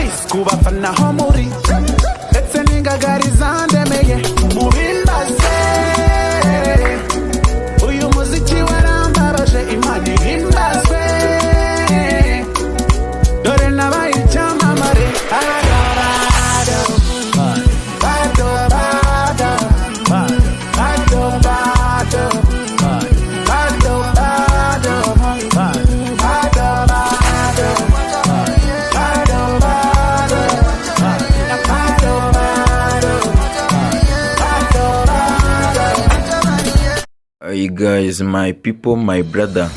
Ice kubafana ho muri ndetse n'ingagari zandemeye mubimbaze uyu muziki warambabaje Imana ihimbazwe dore nabaye icyamamare Hey guys, my people, my brother,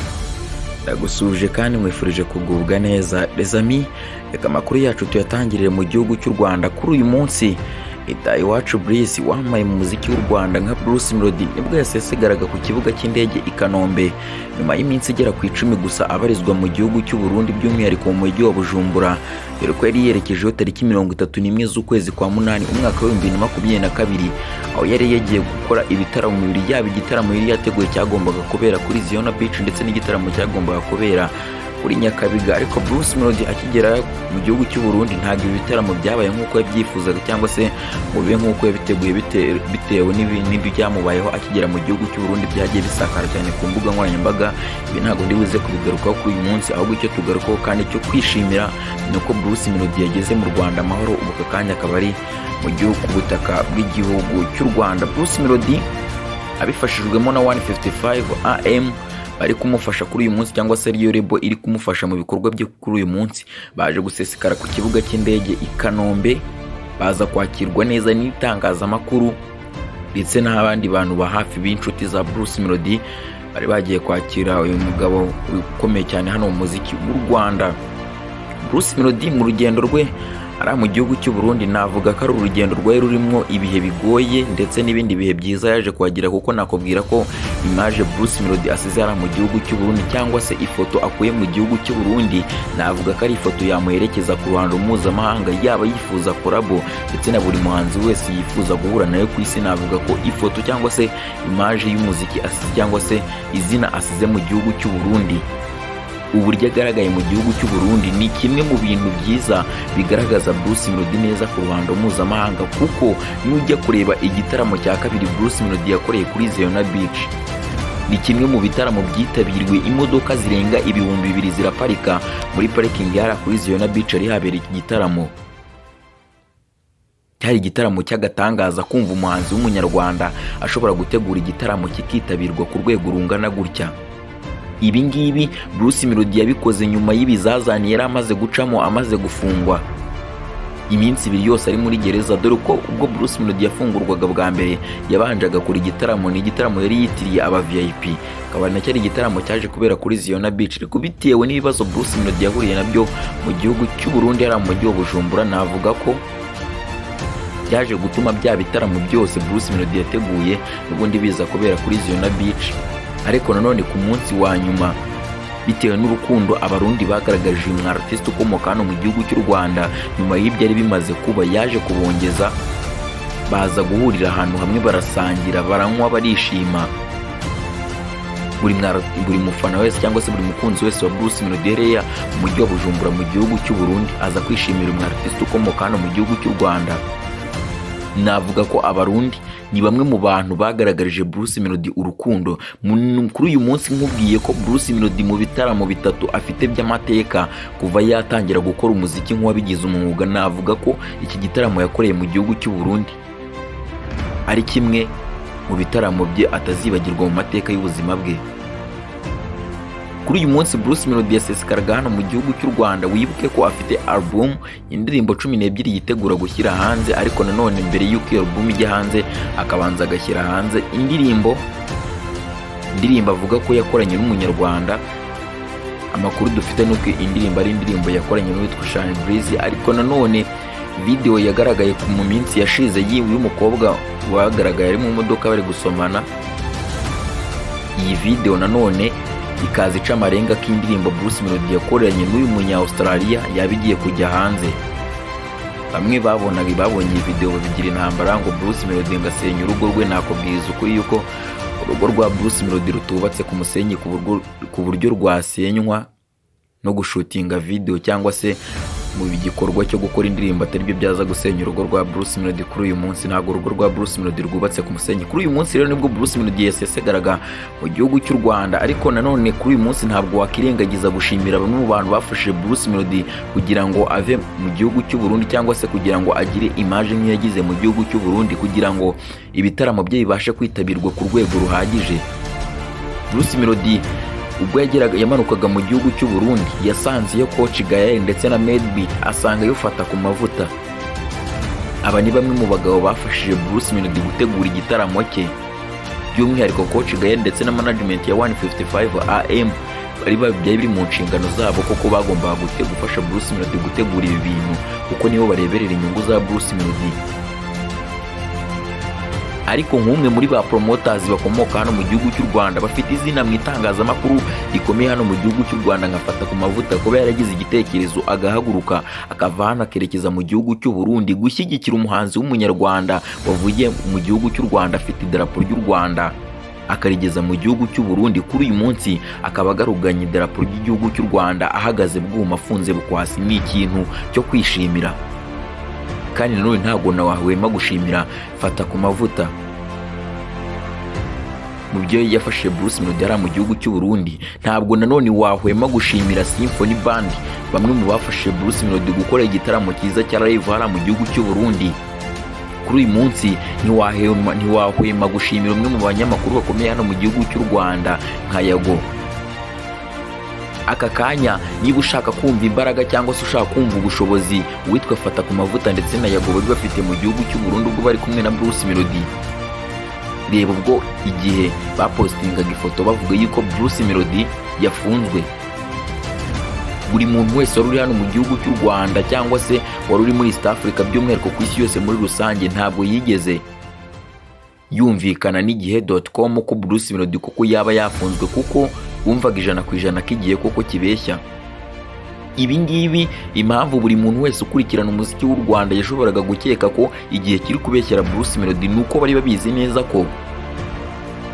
ndagusuje kandi mwifurije kugubwa neza. Les amis, reka amakuru yacu tuyatangirire mu gihugu cy'u Rwanda. Kuri uyu munsi Iwacu Bruce wambaye mu muziki w'u Rwanda nka Bruce Melodie nibwo yasesegaraga ku kibuga cy'indege i Kanombe nyuma y'iminsi igera ku 10 gusa abarizwa mu gihugu cy'u Burundi by'umwihariko mu mujyi wa Bujumbura, dore ko yari yerekejeho tariki 31 z'ukwezi kwa munani umwaka wa 2022 aho yari yagiye gukora ibitaramo bibiri, yaba igitaramo yari yateguye cyagombaga kubera kuri Ziona Beach ndetse n'igitaramo cyagombaga kubera kuri Nyakabiga. Ariko Bruce Melodie akigera mu gihugu cy'u Burundi ntabwo ibitaramo byabaye nk'uko yabyifuzaga cyangwa se mu bihe nk'uko yabiteguye bitewe n'ibindi byamubayeho akigera mu gihugu cy'u Burundi byagiye bisakara cyane ku mbuga nkoranyambaga. Ibi ntabwo ndibuze kubigarukaho kuri uyu munsi, ahubwo icyo tugarukaho kandi cyo kwishimira ni uko Bruce Melodie yageze mu Rwanda amahoro, ubu aka kanya akaba ari mu gihugu ku butaka bw'igihugu cy'u Rwanda. Bruce Melodie abifashijwemo na 155 AM bari kumufasha kuri uyu munsi, cyangwa se ariyo rebo iri kumufasha mu bikorwa byo kuri uyu munsi, baje gusesekara ku kibuga cy'indege i Kanombe, baza kwakirwa neza n'itangazamakuru ndetse n'abandi bantu ba hafi b'inshuti za Bruce Melodie bari bagiye kwakira uyu mugabo ukomeye cyane hano mu muziki w'u Rwanda. Bruce Melodie mu rugendo rwe ari mu gihugu cy'u Burundi, navuga ko ari urugendo rwari rurimo ibihe bigoye ndetse n'ibindi bihe byiza yaje kuhagira, kuko nakubwira ko image Bruce Melodie asize ari mu gihugu cy'u Burundi cyangwa se ifoto akuye mu gihugu cy'u Burundi, navuga ko ari ifoto yamuherekeza ku ruhando mpuzamahanga, yaba yifuza korabo ndetse na buri muhanzi wese yifuza guhura nayo ku isi. Navuga ko ifoto cyangwa se image y'umuziki asize cyangwa se izina asize mu gihugu cy'u Burundi, uburyo agaragaye mu gihugu cy'u Burundi ni kimwe mu bintu byiza bigaragaza Bruce Melodie neza ku ruhando mpuzamahanga, kuko nujya kureba igitaramo cya kabiri Bruce Melodie yakoreye kuri Ziona Beach, ni kimwe mu bitaramo byitabiriwe, imodoka zirenga 2000 ziraparika muri parking yara kuri Ziona Beach ari habereye iki gitaramo. Cyari igitaramo cy'agatangaza kumva umuhanzi w'umunyarwanda ashobora gutegura igitaramo kikitabirwa ku rwego rungana gutya. Ibi ngibi Bruce Melodie yabikoze nyuma y'ibizazani yari amaze gucamo, amaze gufungwa iminsi 2 yose ari muri gereza, dore ko ubwo Bruce Melodie yafungurwaga bwa mbere yabanjaga kuri igitaramo, ni igitaramo yari yitiriye aba VIP, akaba nacyo ari igitaramo cyaje kubera kuri Ziona Beach, ariko bitewe n'ibibazo Bruce Melodie yahuriye nabyo mu gihugu cy'u Burundi ari mu mujyi wa Bujumbura, navuga ko byaje gutuma bya bitaramo byose Bruce Melodie yateguye n'ubundi biza kubera kuri Ziona Beach. Ariko nanone ku munsi wa nyuma, bitewe n'urukundo abarundi bagaragaje uyu artiste ukomoka hano mu gihugu cy'u Rwanda, nyuma y'ibyo ari bimaze kuba yaje kubongeza, baza guhurira ahantu hamwe barasangira, baranywa, barishima. Buri mufana wese cyangwa se buri mukunzi wese wa Bruce Melodie mu mujyi wa Bujumbura mu gihugu cy'u Burundi aza kwishimira uyu artiste ukomoka hano mu gihugu cy'u Rwanda. Navuga ko abarundi ni bamwe mu bantu bagaragarije Bruce Melodie urukundo. Kuri uyu munsi nkubwiye ko Bruce Melodie mu bitaramo 3 afite by'amateka kuva yatangira gukora umuziki nk'uwabigize umwuga, navuga ko iki gitaramo yakoreye mu gihugu cy'u Burundi ari kimwe mu bitaramo bye atazibagirwa mu mateka y'ubuzima bwe. Kuri uyu munsi Bruce Melodie yasesekaraga hano mu gihugu cy'u Rwanda, wibuke ko afite album Indirimbo 12 yitegura gushyira hanze, ariko nanone mbere y'uko iyo album ijya hanze akabanza agashyira hanze indirimbo avuga ko yakoranye n'umunyarwanda. Amakuru dufite nuko indirimbo ari indirimbo yakoranye n'uwitwa Simuri, ariko nanone video yagaragaye mu minsi yashize y'umukobwa wagaragaye ari mu modoka bari gusomana. Iyi video nanone ikaza ica amarenga k'indirimbo Bruce Melodie yakoranye n'uyu munya Australia yabigiye kujya hanze. Bamwe babonye iyi video babigira intambara ngo Bruce Melodie ngasenya urugo rwe. Nakubwiza ukuri yuko urugo rwa Bruce Melodie rutubatse ku musenyi ku buryo rwasenywa no gushutinga video cyangwa se mu gikorwa cyo gukora indirimbo atari byo byaza gusenya urugo rwa Bruce Melodie kuri uyu munsi. Ntabwo urugo rwa Bruce Melodie rwubatse ku musenyi. Kuri uyu munsi rero nibwo Bruce Melodie yasesegaraga mu gihugu cy'u Rwanda, ariko nanone kuri uyu munsi ntabwo wakirengagiza gushimira bamwe mu bantu bafashije Bruce Melodie kugira ngo ave mu gihugu cy'u Burundi, cyangwa se kugira ngo agire image nk'iyo yagize mu gihugu cy'u Burundi, kugira ngo ibitaramo bye bibashe kwitabirwa ku rwego ruhagije. Bruce Melodie ubwo yamanukaga mu gihugu cy'u Burundi yasanze iyo Coach Gael ndetse na Melodie asanga yufata ku mavuta. Aba ni bamwe mu bagabo bafashije Bruce Melodie gutegura igitaramo cye, by'umwihariko Coach Gael ndetse na management ya 155 AM byari biri mu nshingano zabo koko bagombaga gufasha Bruce Melodie gutegura ibi bintu, kuko nibo bareberera inyungu za Bruce Melodie. Ariko nk'umwe muri ba promoters bakomoka hano mu gihugu cy'u Rwanda bafite izina mu itangazamakuru rikomeye hano mu gihugu cy'u Rwanda ngafata ku mavuta, kuba yaragize igitekerezo agahaguruka akava hano akerekeza mu gihugu cy'u Burundi gushyigikira umuhanzi w'umunyarwanda wavuye mu gihugu cy'u Rwanda afite idarapo ry'u Rwanda akarigeza mu gihugu cy'u Burundi. Kuri uyu munsi akaba agaruganye idarapo ry'igihugu cy'u Rwanda ahagaze bwuma afunze bukwasi. Ni ikintu cyo kwishimira, kandi nanone ntabwo nawahwema gushimira fata ku mavuta mu byo yafashije Bruce Melodie ari mu gihugu cy'u Burundi. Ntabwo nanone wahwema gushimira Symphony Band, bamwe mu bafashije Bruce Melodie gukora igitaramo cyiza cya live hari mu gihugu cy'u Burundi. Kuri uyu munsi ntiwahwema gushimira umwe mu banyamakuru bakomeye hano mu gihugu cy'u Rwanda nka Yago. Aka kanya niba ushaka kumva imbaraga cyangwa se ushaka kumva ubushobozi, witwa fata ku mavuta ndetse na Yago bari bafite mu gihugu cy'u Burundi ubwo bari kumwe na Bruce Melodie. Reba ubwo igihe bapostingaga ifoto bavuga yuko Bruce Melodie yafunzwe, buri muntu wese wari uri hano mu gihugu cy'u Rwanda cyangwa se wari uri muri East Africa by'umwihariko ku isi yose muri rusange ntabwo yigeze yumvikana n'igihe.com ko Bruce Melodie kuko yaba yafunzwe, kuko wumvaga 100% kigiye koko kibeshya. Ibi ngibi impamvu buri muntu wese ukurikirana umuziki w'u Rwanda yashoboraga gukeka ko igihe kiri kubeshyira Bruce Melodie, nuko bari babizi neza ko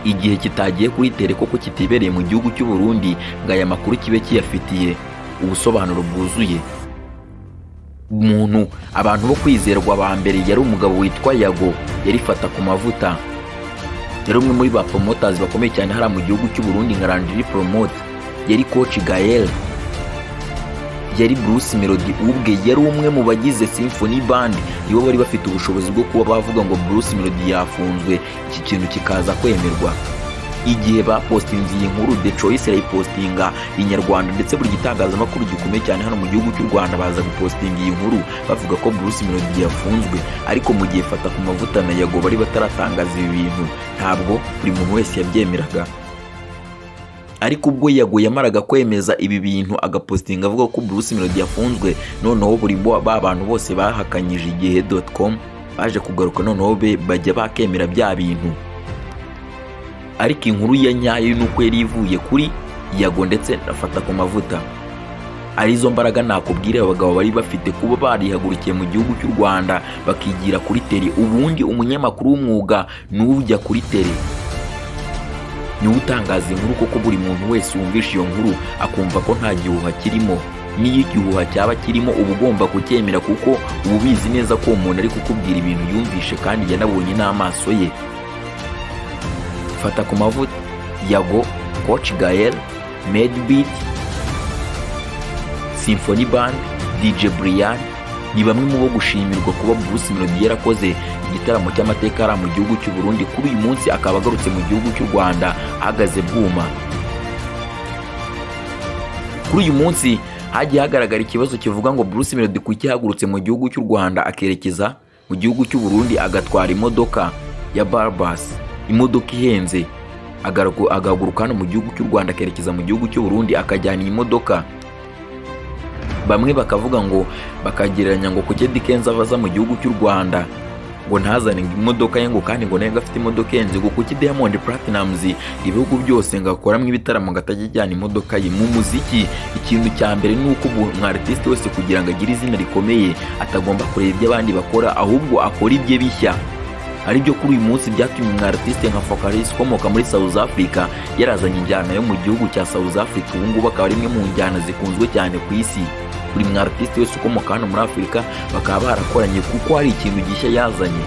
igihe kitagiye kuri tere koko kitibereye mu gihugu cy'u Burundi ngo aya makuru kibe kiyafitiye ubusobanuro bwuzuye. Abantu bo kwizerwa ba mbere yari umugabo witwa Yago, yari fata ku mavuta. Yari umwe muri ba promoters bakomeye cyane hari mu gihugu cy'u Burundi nka Landry Promote. Yari Coach Gael, yari Bruce Melodie ubwe yari umwe mu bagize Symphony Band, nibo bari bafite ubushobozi bwo kuba bavuga ngo Bruce Melodie yafunzwe, iki kintu kikaza kwemerwa. Igihe bapostinze iyi nkuru The Choice yayipostinga Inyarwanda ndetse buri gitangazamakuru gikomeye cyane hano mu gihugu cy'u Rwanda baza gupostinga iyi nkuru bavuga ko Bruce Melodie yafunzwe. Ariko mu gihe fata ku mavuta na Yago bari bataratangaza ibi bintu, ntabwo buri muntu wese yabyemeraga. Ariko ubwo Yago yamaraga kwemeza ibi bintu agapostinga avuga ko Bruce Melodie yafunzwe, noneho buri bantu bose bahakanyije igihe.com baje kugaruka, noneho bajya bakemera bya bintu. Ariko inkuru ya nyayo nuko yari ivuye kuri Yago ndetse nafata ku mavuta. Arizo mbaraga nakubwira abagabo bari bafite kuba barihagurukiye mu gihugu cy'u Rwanda bakigira kuri tele. Ubundi umunyamakuru w'umwuga n'ujya kuri tele niwe utangaza inkuru, koko buri muntu wese wumvisha iyo nkuru akumva ko nta gihuha kirimo. Niyo igihuha cyaba kirimo uba ugomba kucyemera, kuko uba ubizi neza ko umuntu ari kukubwira ibintu yumvishe kandi yanabonye n'amaso ye. Fata ku mavuta, Yago, Coach Gael, Melodie, Symphony Band, DJ Brian ni bamwe mu bo gushimirwa kuba Bruce Melodie yarakoze igitaramo cy'amateka ari mu gihugu cy'u Burundi. Kuri uyu munsi akaba agarutse mu gihugu cy'u Rwanda ahagaze bwuma. Kuri uyu munsi hagiye hagaragara ikibazo kivuga ngo Bruce Melodie kuki yahagurutse mu gihugu cy'u Rwanda akerekeza mu gihugu cy'u Burundi agatwara imodoka ya Barbas, imodoka ihenze, agahaguruka hano mu gihugu cy'u Rwanda akerekeza mu gihugu cy'u Burundi akajyana iyi modoka. Bamwe bakavuga ngo bakagereranya ngo kuki Dikenza avaza mu gihugu cy'u Rwanda ngo ntazane imodoka ye ngo kandi ngo nayo afite imodoka yenze, ngo kuki Diamond Platnumz ibihugu byose ngakoramo ibitaramo gatajyana imodoka ye. Mu muziki ikintu cya mbere nuko umwartiste wese kugira ngo agire izina rikomeye atagomba kureba ibyo abandi bakora, ahubwo akora ibye bishya. Aribyo kuri uyu munsi byatumye umwartiste nka Focalist ukomoka muri South Africa yarazanye injyana yo mu gihugu cya South Africa. Ubu ngubu akaba ari imwe mu njyana zikunzwe cyane ku isi. buri mwartiste wese ukomoka hano muri Afurika bakaba barakoranye kuko hari ikintu gishya yazanye.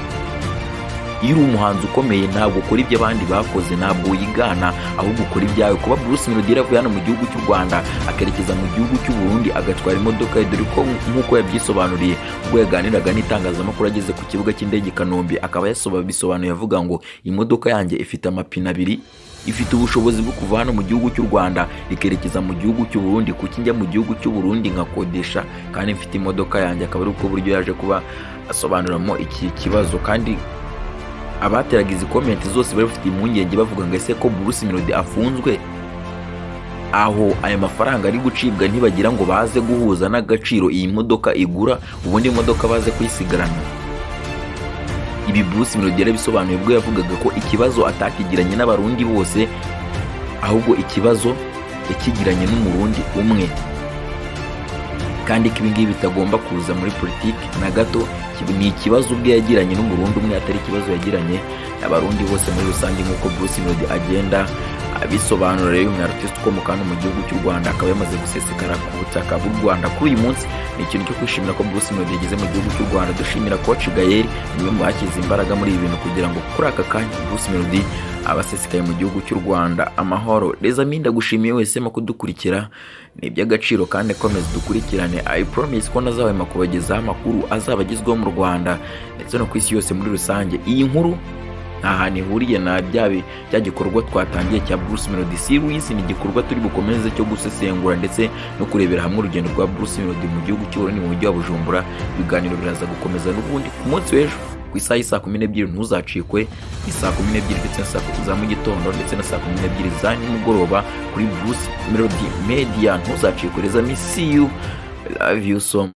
Iyo uri umuhanzi ukomeye ntabwo ukora ibyo abandi bakoze, ntabwo uyigana, ahubwo ukora ibyawe. Kuba Bruce Melodie yavuye hano mu gihugu cy'u Rwanda akerekeza mu gihugu cy'u Burundi agatwara imodoka ye, dore ko nk'uko yabyisobanuriye ubwo yaganiraga n'itangazamakuru ageze ku kibuga cy'indege i Kanombe, akaba bisobanuye avuga ngo imodoka yanjye ifite amapine abiri, ifite ubushobozi bwo kuva hano mu gihugu cy'u Rwanda ikerekeza mu gihugu cy'u Burundi, kuko njya mu gihugu cy'u Burundi ngakodesha kandi mfite imodoka yanjye. Akaba ari uko buryo yaje kuba asobanuramo iki kibazo. Kandi abateraga izi komenti zose bari bafite impungenge bavuga ngo ese ko Bruce Melodie afunzwe aho aya mafaranga ari gucibwa ntibagira ngo baze guhuza n'agaciro iyi modoka igura, ubundi imodoka baze kuyisigarana. Ibi Bruce Melodie yarabisobanuye ubwo yavugaga ko ikibazo atakigiranye n'abarundi bose, ahubwo ikibazo yakigiranye n'umurundi umwe, kandi ko ibingibi bitagomba kuza muri politiki na gato. Ni ikibazo ubwe yagiranye n'umurundi umwe, atari ikibazo yagiranye n'abarundi bose muri rusange, nk'uko Bruce Melodie agenda abisobanura. Rero umwartiste ukomoka hano mu gihugu cy'u Rwanda akaba yamaze gusesekara ku butaka bw'u Rwanda kuri uyu munsi. Ni ikintu cyo kwishimira ko Bruce Melodie yageze mu gihugu cy'u Rwanda. Dushimira Coach Gaël, niwe mu bashyize imbaraga muri ibi bintu kugira ngo kuri aka kanya Bruce Melodie abasesekaye mu gihugu cy'u Rwanda amahoro. Rezami ndagushimiye wese mu kudukurikira, ni iby'agaciro kandi komeza dukurikirane. I promise ko nazahwema kubagezaho amakuru azabagezweho mu Rwanda ndetse no ku isi yose muri rusange. Iyi nkuru nta hantu ihuriye na bya gikorwa twatangiye cya Bruce Melodie series. Ni igikorwa turi bukomeze cyo gusesengura ndetse no kurebera hamwe urugendo rwa Bruce Melodie mu gihugu cy'u Burundi, mu mujyi wa Bujumbura. Ibiganiro biraza gukomeza n'ubundi ku munsi w'ejo ku isaha y'isa 12 ntuzacikwe, isaa 12 ndetse na saa 3 za mu gitondo ndetse na saa 12 za nimugoroba kuri Bruce Melodie Media. Ntuzacikwe. Rezami, see you, love you so